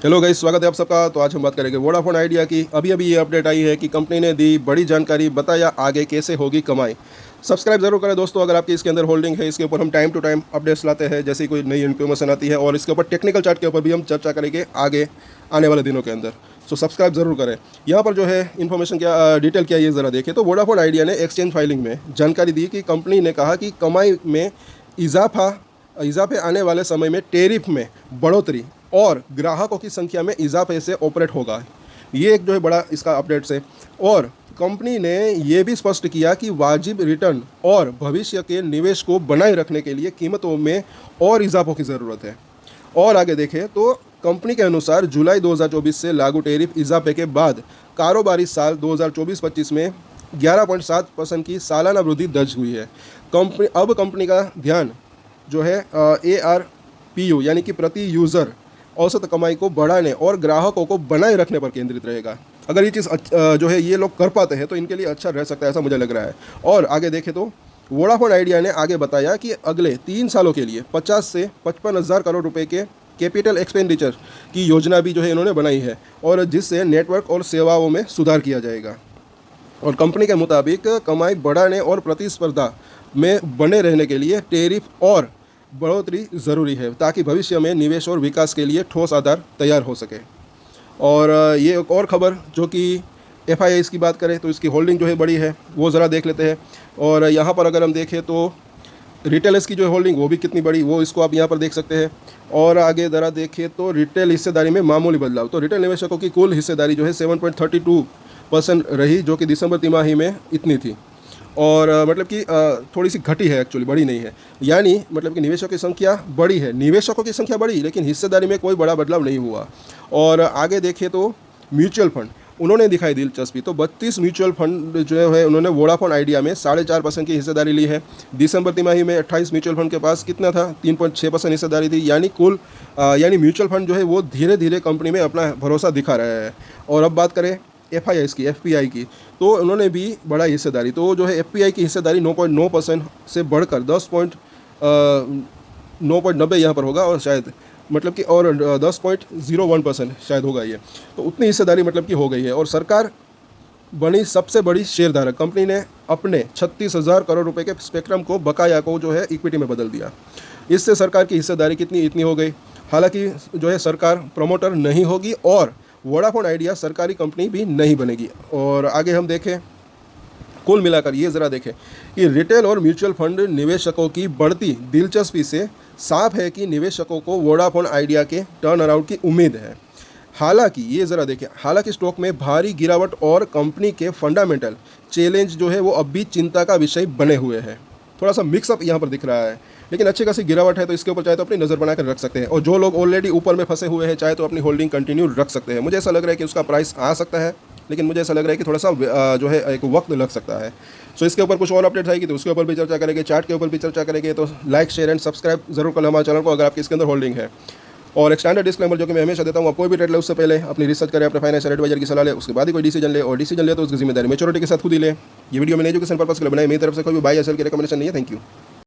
Hello guys, स्वागत है आप सबका। तो आज हम बात करेंगे वोडाफोन आइडिया की। अभी अभी ये अपडेट आई है कि कंपनी ने दी बड़ी जानकारी, बताया आगे कैसे होगी कमाई। सब्सक्राइब जरूर करें दोस्तों अगर आपकी इसके अंदर होल्डिंग है। इसके ऊपर हम टाइम टू टाइम अपडेट्स लाते हैं, जैसे कोई नई इन्फॉर्मेशन आती है, और इसके ऊपर टेक्निकल चार्ट के ऊपर भी हम चर्चा करेंगे आगे आने वाले दिनों के अंदर। सो सब्सक्राइब जरूर करें। यहाँ पर जो है इन्फॉर्मेशन क्या डिटेल क्या है ये ज़रा देखें। तो वोडाफोन आइडिया ने एक्सचेंज फाइलिंग में जानकारी दी कि कंपनी ने कहा कि कमाई में इजाफे आने वाले समय में टैरिफ में बढ़ोतरी और ग्राहकों की संख्या में इजाफे से ऑपरेट होगा। ये एक जो है बड़ा इसका अपडेट्स है। और कंपनी ने ये भी स्पष्ट किया कि वाजिब रिटर्न और भविष्य के निवेश को बनाए रखने के लिए कीमतों में और इजाफों की ज़रूरत है। और आगे देखें तो कंपनी के अनुसार जुलाई 2024 से लागू टैरिफ इजाफे के बाद कारोबारी साल 2024-25 में 11.7% की सालाना वृद्धि दर्ज हुई है। कंपनी का ध्यान जो है ARPU यानी कि प्रति यूज़र औसत कमाई को बढ़ाने और ग्राहकों को बनाए रखने पर केंद्रित रहेगा। अगर ये चीज़ जो है ये लोग कर पाते हैं तो इनके लिए अच्छा रह सकता है, ऐसा मुझे लग रहा है। और आगे देखें तो वोडाफोन आइडिया ने आगे बताया कि अगले 3 सालों के लिए 50 से 55 हज़ार करोड़ रुपए के कैपिटल एक्सपेंडिचर की योजना भी जो है इन्होंने बनाई है, और जिससे नेटवर्क और सेवाओं में सुधार किया जाएगा। और कंपनी के मुताबिक कमाई बढ़ाने और प्रतिस्पर्धा में बने रहने के लिए टैरिफ और बढ़ोतरी ज़रूरी है, ताकि भविष्य में निवेश और विकास के लिए ठोस आधार तैयार हो सके। और ये एक और खबर जो कि FIS की बात करें तो इसकी होल्डिंग जो है बड़ी है, वो ज़रा देख लेते हैं। और यहाँ पर अगर हम देखें तो रिटेलर्स की जो है होल्डिंग वो भी कितनी बड़ी, वो इसको आप यहाँ पर देख सकते हैं। और आगे ज़रा देखें तो रिटेल हिस्सेदारी में मामूली बदलाव। तो रिटेल निवेशकों की कुल हिस्सेदारी जो है 7.32% रही, जो कि दिसंबर तिमाही में इतनी थी। और मतलब कि थोड़ी सी घटी है, एक्चुअली बड़ी नहीं है। यानी मतलब कि निवेशकों की संख्या बड़ी है, निवेशकों की संख्या बड़ी, लेकिन हिस्सेदारी में कोई बड़ा बदलाव नहीं हुआ। और आगे देखें तो म्यूचुअल फंड उन्होंने दिखाई दिलचस्पी। तो 32 म्यूचुअल फंड जो है उन्होंने वोडाफोन आइडिया में 4.5% की हिस्सेदारी ली है। दिसंबर तिमाही में 28 म्यूचुअल फंड के पास कितना था, 3.6% हिस्सेदारी थी। यानी यानी म्यूचुअल फंड जो है वो धीरे धीरे कंपनी में अपना भरोसा दिखा रहा है। और अब बात करें FIS की, FPI की, तो उन्होंने भी बड़ा हिस्सेदारी, तो जो है FPI की हिस्सेदारी 9.9% से बढ़कर 10.990 यहाँ पर होगा, और शायद मतलब कि और 10.01% शायद होगा ये। तो उतनी हिस्सेदारी मतलब कि हो गई है। और सरकार बनी सबसे बड़ी शेयरधारक। कंपनी ने अपने 36,000 करोड़ रुपए के स्पेक्ट्रम को, बकाया को जो है इक्विटी में बदल दिया। इससे सरकार की हिस्सेदारी इतनी हो गई। हालांकि जो है सरकार प्रमोटर नहीं होगी और वोडाफोन आइडिया सरकारी कंपनी भी नहीं बनेगी। और आगे हम देखें, कुल मिलाकर ये ज़रा देखें कि रिटेल और म्यूचुअल फंड निवेशकों की बढ़ती दिलचस्पी से साफ है कि निवेशकों को वोडाफोन आइडिया के टर्न अराउंड की उम्मीद है। हालांकि ये ज़रा देखें, हालांकि स्टॉक में भारी गिरावट और कंपनी के फंडामेंटल चैलेंज जो है वो अब भी चिंता का विषय बने हुए हैं। थोड़ा सा मिक्सअप यहाँ पर दिख रहा है, लेकिन अच्छी खासी गिरावट है, तो इसके ऊपर चाहे तो अपनी नज़र बनाकर रख सकते हैं। और जो लोग ऑलरेडी ऊपर में फंसे हुए हैं चाहे तो अपनी होल्डिंग कंटिन्यू रख सकते हैं। मुझे ऐसा लग रहा है कि उसका प्राइस आ सकता है, लेकिन मुझे ऐसा लग रहा है कि थोड़ा सा जो है एक वक्त लग सकता है। सो इसके ऊपर कुछ और अपडेट्स आएगी तो उसके ऊपर भी चर्चा करेंगे, चार्ट के ऊपर भी चर्चा करेंगे। तो लाइक, शेयर एंड सब्सक्राइब जरूर करें हमारे चैनल को अगर आपकी इसके अंदर होल्डिंग है। और एक स्टैंडर्ड डिस्क्लेमर जो कि मैं हमेशा देता हूँ, आप कोई भी ट्रेड ले उससे पहले अपनी रिसर्च करें, अपने फाइनेंशियल एडवाइजर की सलाह ले, उसके बाद ही कोई डिसीजन ले। और डिसीजन ले तो उसकी जिम्मेदारी मैच्योरिटी के साथ खुद ही ले। ये वीडियो मैंने एजुकेशन पर्पस के लिए बनाई, मेरी तरफ से कोई भी बाय या सेल की रिकमेंडेशन नहीं है। Thank you.